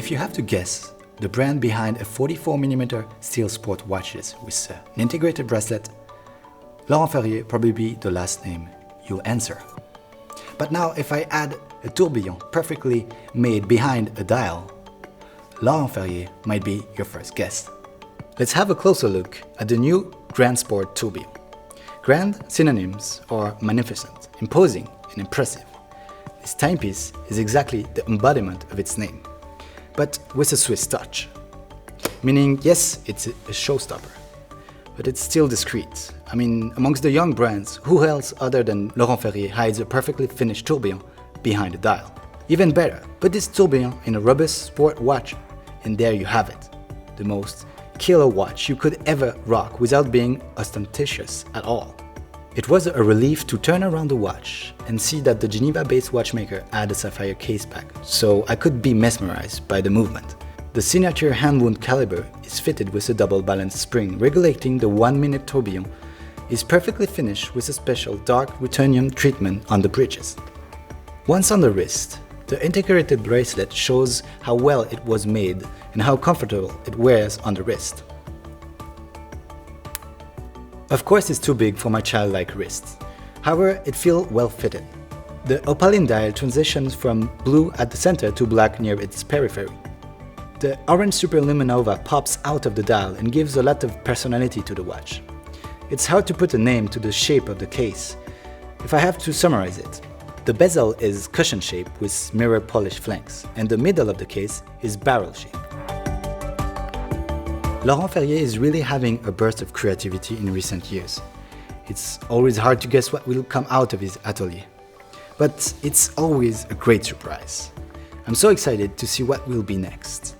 If you have to guess the brand behind a 44mm steel sport watches with an integrated bracelet, Laurent Ferrier probably be the last name you'll answer. But now if I add a tourbillon perfectly made behind a dial, Laurent Ferrier might be your first guess. Let's have a closer look at the new Grand Sport Tourbillon. Grand synonyms are magnificent, imposing and impressive. This timepiece is exactly the embodiment of its name, but with a Swiss touch. Meaning, yes, it's a showstopper, but it's still discreet. I mean, amongst the young brands, who else other than Laurent Ferrier hides a perfectly finished tourbillon behind a dial? Even better, put this tourbillon in a robust sport watch, and there you have it. The most killer watch you could ever rock without being ostentatious at all. It was a relief to turn around the watch and see that the Geneva-based watchmaker had a sapphire case pack, so I could be mesmerized by the movement. The signature hand wound caliber is fitted with a double balanced spring regulating the 1-minute tourbillon, is perfectly finished with a special dark ruthenium treatment on the bridges. Once on the wrist, the integrated bracelet shows how well it was made and how comfortable it wears on the wrist. Of course it's too big for my childlike wrists, however it feels well fitted. The opaline dial transitions from blue at the center to black near its periphery. The orange superluminova pops out of the dial and gives a lot of personality to the watch. It's hard to put a name to the shape of the case. If I have to summarize it, the bezel is cushion shape with mirror polished flanks, and the middle of the case is barrel shape. Laurent Ferrier is really having a burst of creativity in recent years. It's always hard to guess what will come out of his atelier. But it's always a great surprise. I'm so excited to see what will be next.